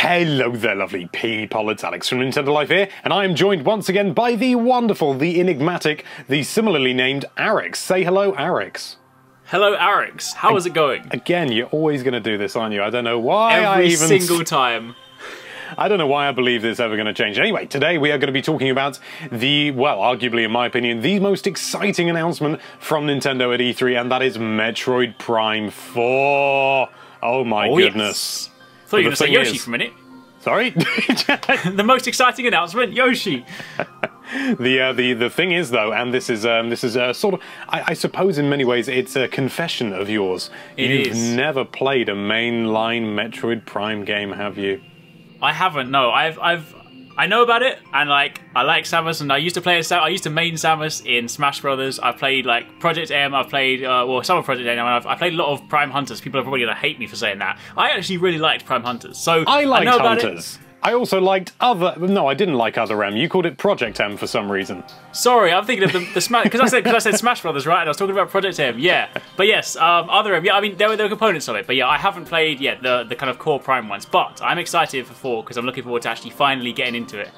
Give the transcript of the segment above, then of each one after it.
Hello there, lovely people. It's Alex from Nintendo Life here, and I am joined once again by the wonderful, the enigmatic, the similarly named Arekkz. Say hello, Arekkz. Hello, Arekkz. How is it going? Again, you're always going to do this, aren't you? I don't know why Every single time. I don't know why I believe this is ever going to change. Anyway, today we are going to be talking about the, well, arguably in my opinion, the most exciting announcement from Nintendo at E3, and that is Metroid Prime 4. Oh my goodness. Yes. I thought you were going to say Yoshi for a minute. Sorry? The most exciting announcement, Yoshi. The thing is, though, and this is sort of, I suppose in many ways it's a confession of yours. You've never played a mainline Metroid Prime game, have you? I haven't. No, I know about it, and like I like Samus, and I used to play as I used to main Samus in Smash Brothers. I've played like Project M. I've played well, some of Project M, and I played a lot of Prime Hunters. People are probably gonna hate me for saying that. I actually really liked Prime Hunters. So I liked know about Hunters. I also liked other. No, I didn't like other M. You called it Project M for some reason. Sorry, I'm thinking of the Smash because I said Smash Brothers, right? And I was talking about Project M. Yeah, but yes, other M. Yeah, I mean there were components of it, but yeah, I haven't played yet the kind of core Prime ones. But I'm excited for 4 because I'm looking forward to actually finally getting into it.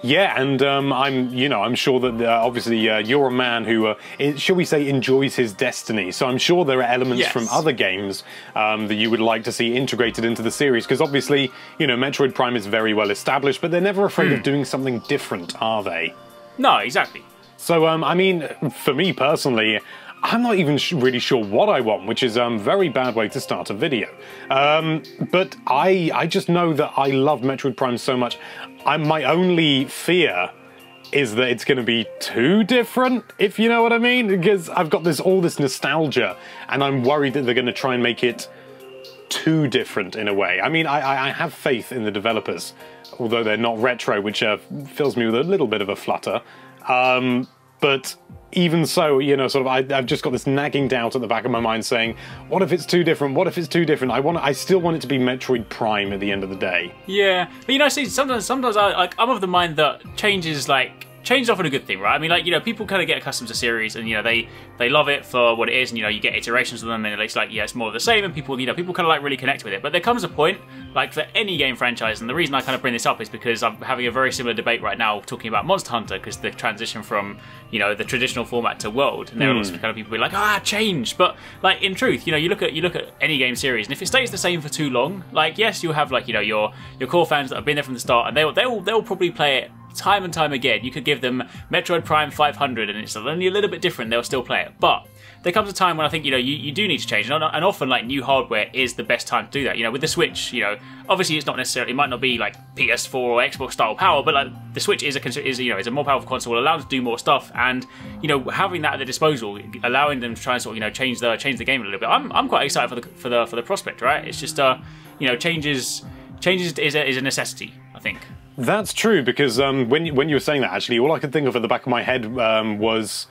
Yeah, and I'm sure that obviously you're a man who, shall we say, enjoys his destiny. So I'm sure there are elements from other games that you would like to see integrated into the series, because obviously, you know, Metroid Prime is very well established, but they're never afraid of doing something different, are they? No, exactly. So I mean, for me personally, I'm not even really sure what I want, which is a very bad way to start a video. But I just know that I love Metroid Prime so much. My only fear is that it's going to be too different, if you know what I mean, because I've got all this nostalgia, and I'm worried that they're going to try and make it too different in a way. I mean, I have faith in the developers, although they're not retro, which fills me with a little bit of a flutter. But even so, you know, sort of, I've just got this nagging doubt at the back of my mind saying, what if it's too different? What if it's too different? I still want it to be Metroid Prime at the end of the day. Yeah, but you know, see, sometimes I'm of the mind that change is often a good thing, right? I mean, like, you know, people kind of get accustomed to series, and you know, they love it for what it is, and you know, you get iterations of them, and it's like, yeah, it's more of the same, and people kind of like really connect with it. But there comes a point, like for any game franchise, and the reason I kind of bring this up is because I'm having a very similar debate right now talking about Monster Hunter, because the transition from, you know, the traditional format to World, and there are lots of kind of people be like, change. But like in truth, you know, you look at any game series, and if it stays the same for too long, like yes, you'll have like, you know, your core fans that have been there from the start, and they'll probably play it time and time again. You could give them Metroid Prime 500 and it's only a little bit different, they'll still play it. But there comes a time when I think, you know, you do need to change, and often like new hardware is the best time to do that. You know, with the Switch, you know, obviously it's not necessarily, it might not be like PS4 or Xbox style power, but like the Switch is a more powerful console, allows to do more stuff, and you know, having that at their disposal, allowing them to try and sort of, you know, change the game a little bit. I'm quite excited for the prospect, right? It's just you know, changes is a necessity, I think. That's true, because when you were saying that, actually, all I could think of at the back of my head was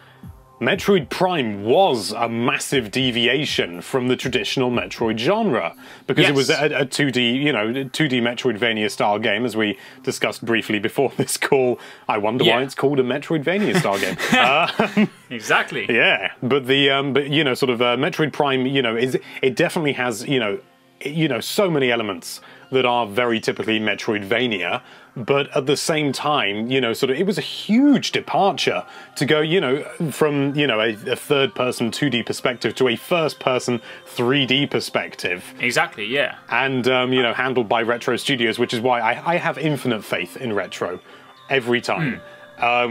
Metroid Prime was a massive deviation from the traditional Metroid genre, because it was a 2D, you know, 2D Metroidvania style game, as we discussed briefly before this call. I wonder why it's called a Metroidvania style game. Exactly. Yeah, but but you know, sort of Metroid Prime, you know, it definitely has, you know, so many elements that are very typically Metroidvania, but at the same time, you know, sort of, it was a huge departure to go, you know, from, you know, a third-person 2D perspective to a first-person 3D perspective. Exactly, yeah. And, you know, handled by Retro Studios, which is why I have infinite faith in Retro every time.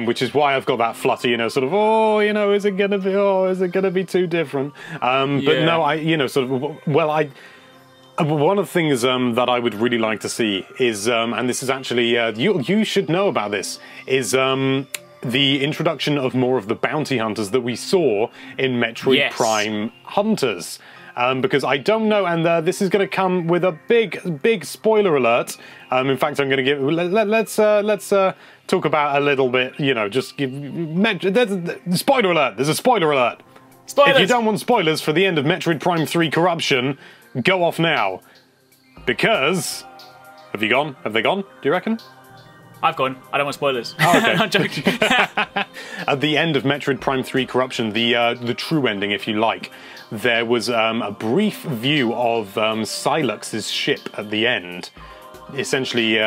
Which is why I've got that flutter, you know, sort of, oh, you know, is it gonna be too different? But no, you know, sort of, well, one of the things that I would really like to see is, and this is actually, you should know about this, is the introduction of more of the bounty hunters that we saw in Metroid Prime Hunters. Because I don't know, and this is going to come with a big spoiler alert. In fact, I'm going to give. Let's talk about a little bit. You know, just give. Spoiler alert! There's a spoiler alert. Spoilers. If you don't want spoilers for the end of Metroid Prime 3 Corruption, go off now. Because have you gone? Have they gone? Do you reckon? I've gone. I don't want spoilers. Oh, okay. I'm joking. At the end of Metroid Prime 3 Corruption, the true ending, if you like, there was a brief view of Silux's ship at the end. essentially,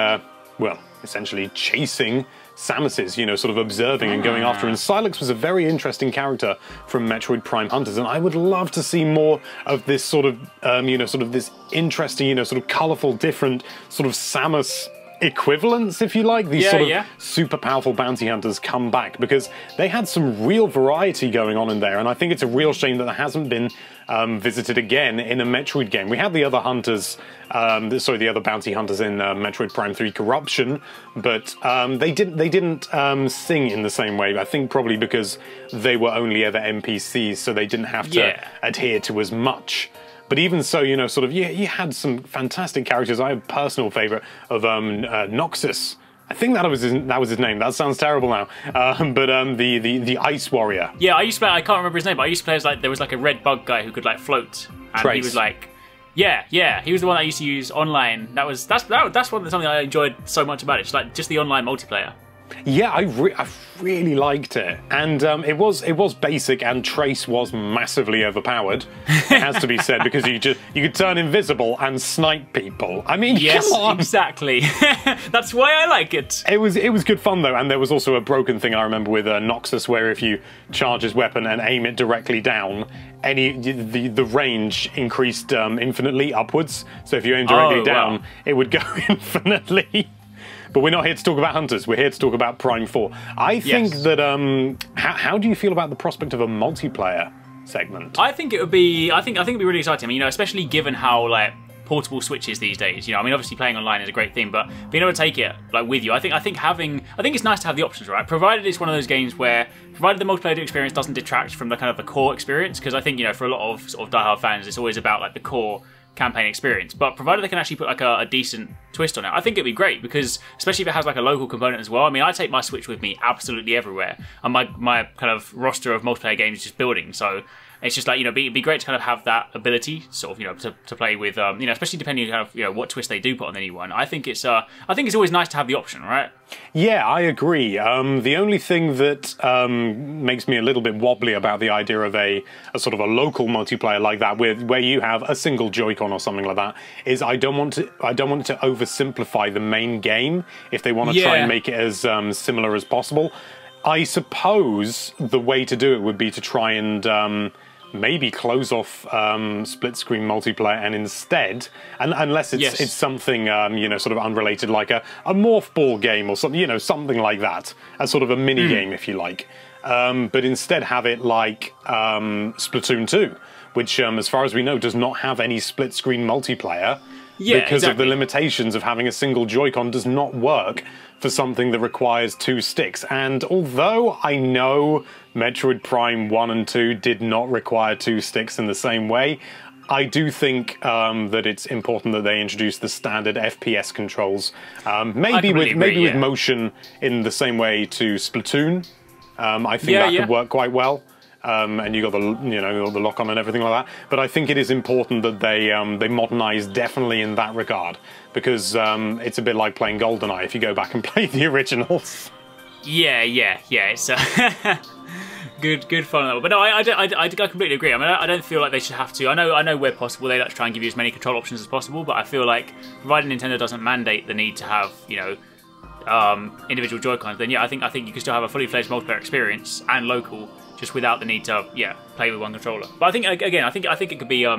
essentially chasing Samuses, you know, sort of observing and going after. And Silex was a very interesting character from Metroid Prime Hunters, and I would love to see more of this sort of, you know, sort of this interesting, you know, sort of colourful, different sort of Samus equivalents, if you like. These sort of super powerful bounty hunters come back, because they had some real variety going on in there, and I think it's a real shame that hasn't been visited again in a Metroid game. We had the other hunters, the other bounty hunters in Metroid Prime 3 Corruption, but they didn't sing in the same way. I think probably because they were only ever NPCs, so they didn't have to adhere to as much. But even so, you know, sort of, you had some fantastic characters. I have a personal favourite of Noxus. I think that was his name. That sounds terrible now. But the Ice Warrior. Yeah, I used to play. I can't remember his name, but I used to play as, like, there was like a red bug guy who could like float, and Trace. He was like, he was the one I used to use online. That's something I enjoyed so much about it. Just the online multiplayer. Yeah, I really liked it, and it was basic, and Trace was massively overpowered. It has to be said, because you could turn invisible and snipe people. I mean, yes, come on. Exactly. That's why I like it. It was good fun though, and there was also a broken thing I remember with Noxus, where if you charge his weapon and aim it directly down, the range increased infinitely upwards. So if you aim directly down, it would go infinitely. But we're not here to talk about Hunters. We're here to talk about Prime 4. I think that, how do you feel about the prospect of a multiplayer segment? I think it would be, I think it'd be really exciting. I mean, you know, especially given how, like, portable Switch is these days. You know, I mean, obviously playing online is a great thing, but being able to take it, like, with you, I think it's nice to have the options, right? Provided it's one of those games where, provided the multiplayer experience doesn't detract from the kind of the core experience, because I think, you know, for a lot of sort of diehard fans, it's always about, like, the core campaign experience, but provided they can actually put like a decent twist on it, I think it'd be great, because especially if it has like a local component as well. I mean, I take my Switch with me absolutely everywhere, and my kind of roster of multiplayer games is just building, so it's just like, you know, it'd be great to kind of have that ability, sort of, you know, to play with, you know, especially depending on kind of, you know, what twist they do put on the new one. I think it's always nice to have the option, right? Yeah, I agree. The only thing that makes me a little bit wobbly about the idea of a sort of a local multiplayer like that, where you have a single Joy-Con or something like that, is I don't want it to oversimplify the main game if they want to try and make it as similar as possible. I suppose the way to do it would be to try and maybe close off split screen multiplayer, and instead, unless it's something you know, sort of unrelated, like a morph ball game or something, you know, something like that, as sort of a mini game, if you like, but instead have it like Splatoon 2, which as far as we know does not have any split screen multiplayer, because of the limitations of having a single Joy-Con. Does not work for something that requires 2 sticks. And although I know Metroid Prime 1 and 2 did not require 2 sticks in the same way, I do think that it's important that they introduce the standard FPS controls, maybe with motion in the same way to Splatoon. I think that could work quite well. And you got the lock on and everything like that. But I think it is important that they modernize definitely in that regard, because it's a bit like playing GoldenEye if you go back and play the originals. Yeah. It's good fun. But no, I completely agree. I mean, I don't feel like they should have to. I know where possible they like to try and give you as many control options as possible. But I feel like provided Nintendo doesn't mandate the need to have, you know, individual Joy-Cons, then I think you can still have a fully fledged multiplayer experience and local, just without the need to play with one controller. But I think again, I think it could be a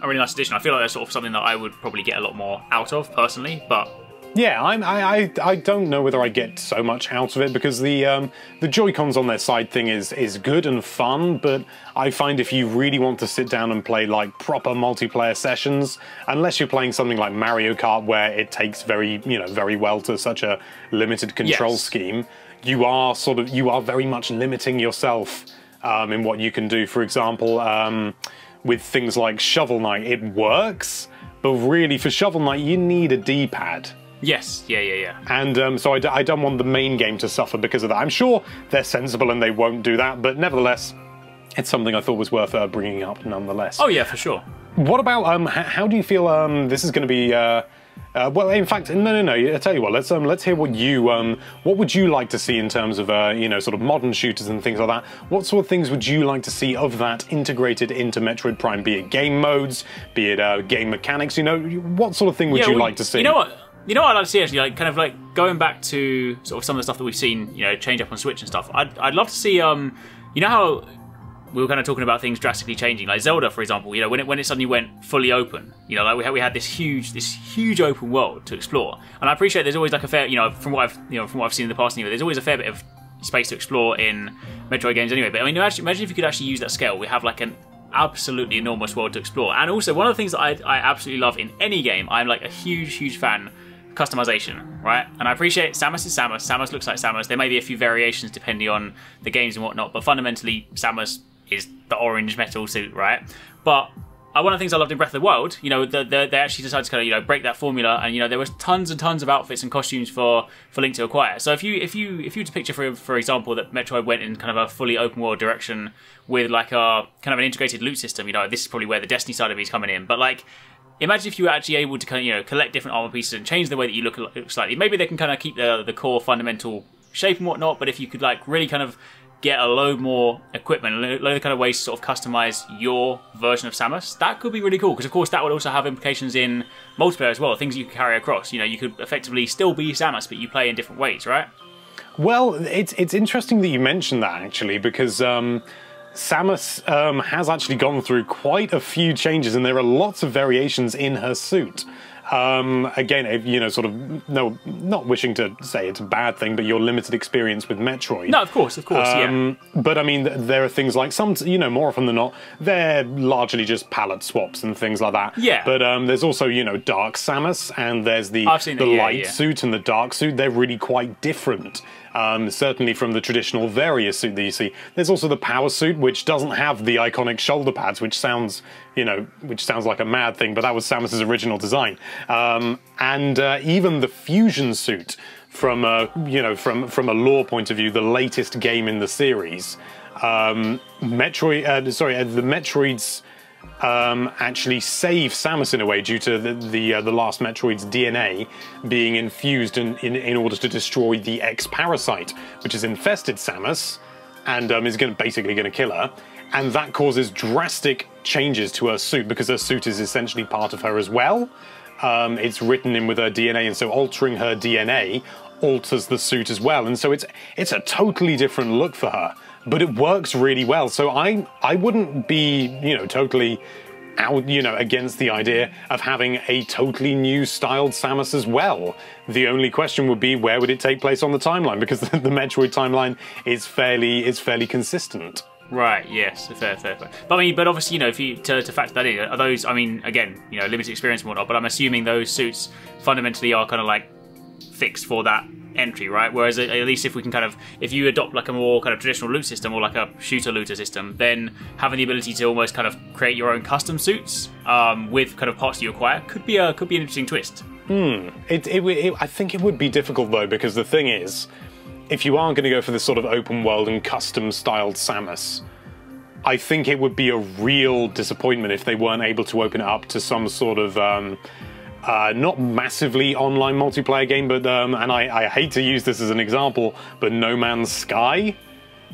really nice addition. I feel like that's sort of something that I would probably get a lot more out of personally, but. Yeah, I don't know whether I get so much out of it, because the Joy-Cons on their side thing is good and fun, but I find if you really want to sit down and play like proper multiplayer sessions, unless you're playing something like Mario Kart where it takes very well to such a limited control scheme, you are very much limiting yourself in what you can do. For example, with things like Shovel Knight, it works, but really for Shovel Knight you need a D-pad. Yes, yeah. And so I don't want the main game to suffer because of that. I'm sure they're sensible and they won't do that, but nevertheless, it's something I thought was worth bringing up nonetheless. Oh yeah, for sure. What about, how do you feel this is going to be... well, in fact, no. I tell you what. Let's hear what would you like to see in terms of sort of modern shooters and things like that. What sort of things would you like to see of that integrated into Metroid Prime? Be it game modes, be it game mechanics. You know, what sort of thing would you like to see? You know what? You know what I'd like to see actually, like kind of like going back to sort of some of the stuff that we've seen, you know, change up on Switch and stuff. I'd love to see, you know how we were kind of talking about things drastically changing, like Zelda, for example. You know, when it suddenly went fully open, you know, like we had this huge open world to explore. And I appreciate there's always like a fair, you know, from what I've seen in the past, anyway, there's always a fair bit of space to explore in Metroid games anyway. But I mean, imagine if you could actually use that scale. We have like an absolutely enormous world to explore. And also, one of the things that I absolutely love in any game, I'm like a huge fan. Customization, right? And I appreciate Samus is Samus. Samus looks like Samus. There may be a few variations depending on the games and whatnot, but fundamentally, Samus is the orange metal suit, right? But one of the things I loved in Breath of the Wild, you know, they actually decided to kind of, you know, break that formula, and you know, there was tons and tons of outfits and costumes for Link to acquire. So if you were to picture, for example, that Metroid went in kind of a fully open world direction with like a kind of an integrated loot system, you know, this is probably where the Destiny side of it is coming in, but like. Imagine if you were actually able to kind of, you know, collect different armor pieces and change the way that you look slightly. Maybe they can kind of keep the core fundamental shape and whatnot, but if you could like really kind of get a load more equipment, a load of kind of ways to sort of customize your version of Samus, that could be really cool. Because of course that would also have implications in multiplayer as well, things you could carry across. You know, you could effectively still be Samus, but you play in different ways, right? Well, it's interesting that you mentioned that actually, because Samus has actually gone through quite a few changes, and there are lots of variations in her suit. Again, you know, sort of, no, not wishing to say it's a bad thing, but your limited experience with Metroid. No, of course, yeah. But I mean, there are things like some, you know, more often than not, they're largely just palette swaps and things like that. Yeah. But there's also, you know, Dark Samus, and there's the light suit and the dark suit. They're really quite different. Certainly from the traditional various suit that you see. There's also the power suit, which doesn't have the iconic shoulder pads, which sounds, you know, like a mad thing, but that was Samus's original design. And even the fusion suit, from you know, from a lore point of view, the latest game in the series, the Metroids actually save Samus in a way due to the last Metroid's DNA being infused in order to destroy the X parasite, which has infested Samus and is basically going to kill her. And that causes drastic changes to her suit, because her suit is essentially part of her as well. It's written in with her DNA, and so altering her DNA alters the suit as well. And so it's a totally different look for her. But it works really well, so I wouldn't be, you know, totally out, you know, against the idea of having a totally new styled Samus as well. The only question would be, where would it take place on the timeline? Because the Metroid timeline is fairly consistent. Right. Yes. Fair. But I mean, but obviously, you know, if you to factor that in, are those? I mean, again, you know, limited experience and whatnot. But I'm assuming those suits fundamentally are kind of like fixed for that entry, right? Whereas at least if we can kind of, if you adopt like a more kind of traditional loot system, or like a shooter looter system, then having the ability to almost kind of create your own custom suits with kind of parts you acquire could be an interesting twist. I think it would be difficult though, because the thing is, if you are going to go for this sort of open world and custom styled Samus, I think it would be a real disappointment if they weren't able to open it up to some sort of not massively online multiplayer game, but and I hate to use this as an example, but No Man's Sky,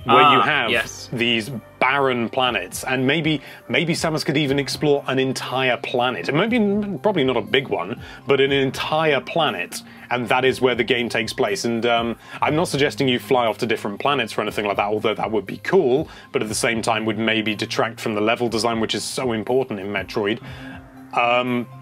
where you have these barren planets, and maybe Samus could even explore an entire planet. It might be probably not a big one, but an entire planet, and that is where the game takes place. And I'm not suggesting you fly off to different planets or anything like that, although that would be cool, but at the same time would maybe detract from the level design, which is so important in Metroid.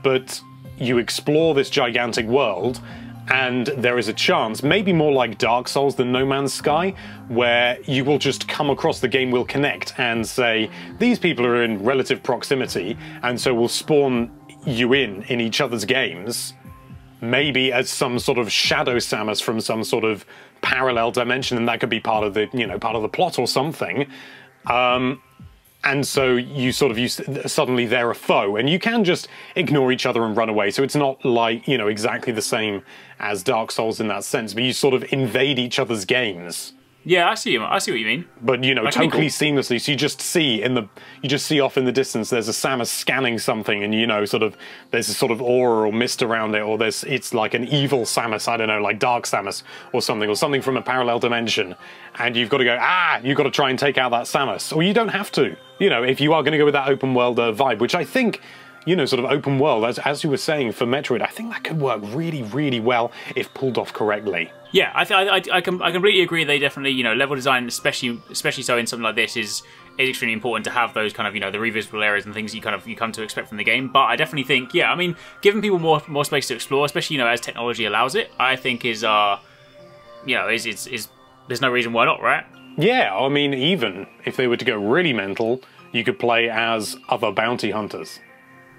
But you explore this gigantic world, and there is a chance, maybe more like Dark Souls than No Man's Sky, where you will just come across, the game will connect and say, these people are in relative proximity, and so will spawn you in each other's games, maybe as some sort of shadow Samus from some sort of parallel dimension, and that could be part of the, you know, part of the plot or something. And so suddenly they're a foe, and you can just ignore each other and run away. So it's not like, you know, exactly the same as Dark Souls in that sense, but you sort of invade each other's games. Yeah, I see what you mean. But, you know, totally seamlessly. So you just see off in the distance there's a Samus scanning something, and, you know, sort of there's a sort of aura or mist around it, or it's like an evil Samus, I don't know, like Dark Samus or something from a parallel dimension, and you've got to go, you've got to try and take out that Samus. Or you don't have to, you know, if you are going to go with that open world vibe, which I think you know, sort of open world, as you were saying, for Metroid, I think that could work really, really well if pulled off correctly. Yeah, I completely agree. They definitely, you know, level design, especially so in something like this, is extremely important to have those kind of, you know, the revisitable areas and things you come to expect from the game. But I definitely think, yeah, I mean, giving people more space to explore, especially, you know, as technology allows it, I think is you know, is there's no reason why not, right? Yeah, I mean, even if they were to go really mental, you could play as other bounty hunters.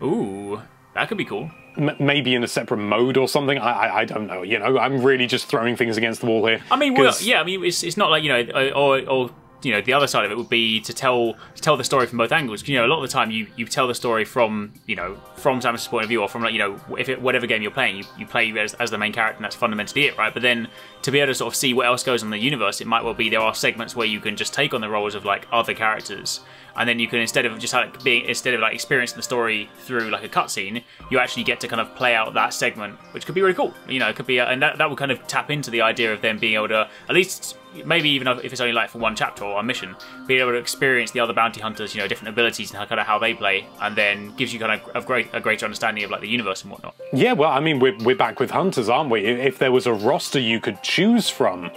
Ooh, that could be cool. Maybe in a separate mode or something. I don't know. You know, I'm really just throwing things against the wall here. I mean, well, yeah. I mean, it's not like, you know, or you know, the other side of it would be to tell the story from both angles. You know, a lot of the time you tell the story from, you know, from Samus's point of view, or from, like, you know, whatever game you're playing, you play as the main character, and that's fundamentally it, right? But then to be able to sort of see what else goes on in the universe, it might well be there are segments where you can just take on the roles of, like, other characters, and then you can, instead of experiencing the story through like a cutscene, you actually get to kind of play out that segment, which could be really cool. You know, it could be, and that will kind of tap into the idea of them being able to, at least maybe even if it's only like for one chapter or a mission, being able to experience the other bounty hunters, you know, different abilities and kind of how they play, and then gives you kind of a greater understanding of like the universe and whatnot. Yeah, well, I mean, we're back with hunters, aren't we? If there was a roster you could choose from,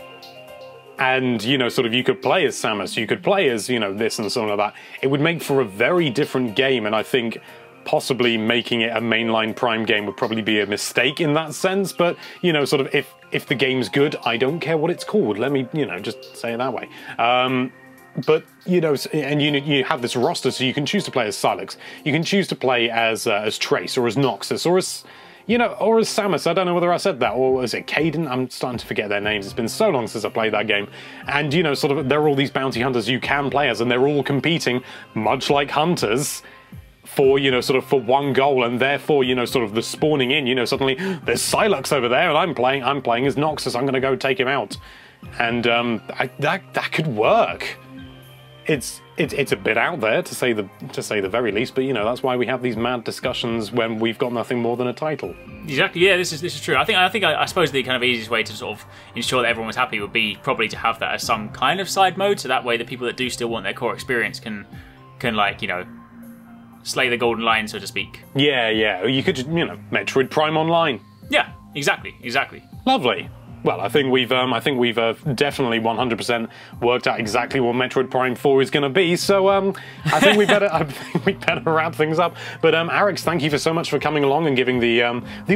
and, you know, sort of you could play as Samus, you could play as, you know, this and something like that, it would make for a very different game, and I think possibly making it a mainline Prime game would probably be a mistake in that sense, but, you know, sort of if the game's good, I don't care what it's called, let me, you know, just say it that way. But, you know, and you have this roster, so you can choose to play as Silex, you can choose to play as Trace, or as Noxus, or as, you know, or as Samus. I don't know whether I said that, or was it Caden? I'm starting to forget their names. It's been so long since I played that game. And, you know, sort of, there are all these bounty hunters you can play as, and they're all competing, much like hunters, for, you know, sort of for one goal, and therefore, you know, sort of the spawning in, you know, suddenly there's Silex over there, and I'm playing as Noxus. I'm going to go take him out, and that could work. It's a bit out there, to say the very least, but, you know, that's why we have these mad discussions when we've got nothing more than a title. Exactly. Yeah, this is true. I suppose the kind of easiest way to sort of ensure that everyone was happy would be probably to have that as some kind of side mode, so that way the people that do still want their core experience can like, you know, slay the golden lion, so to speak. Yeah. You could, you know, Metroid Prime Online. Yeah. Exactly. Lovely. Well, I think we've definitely 100% worked out exactly what Metroid Prime 4 is going to be. So I think we better wrap things up. But Arekkz, thank you so much for coming along and giving the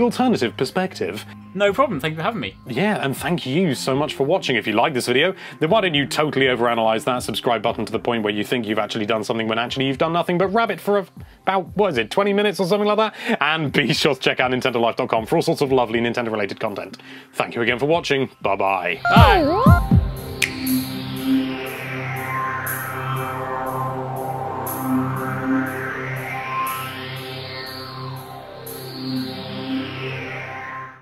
alternative perspective. No problem. Thank you for having me. Yeah, and thank you so much for watching. If you like this video, then why don't you totally overanalyze that subscribe button to the point where you think you've actually done something when actually you've done nothing but rabbit for about, what is it, 20 minutes or something like that? And be sure to check out NintendoLife.com for all sorts of lovely Nintendo-related content. Thank you again for watching. Bye-bye. Bye.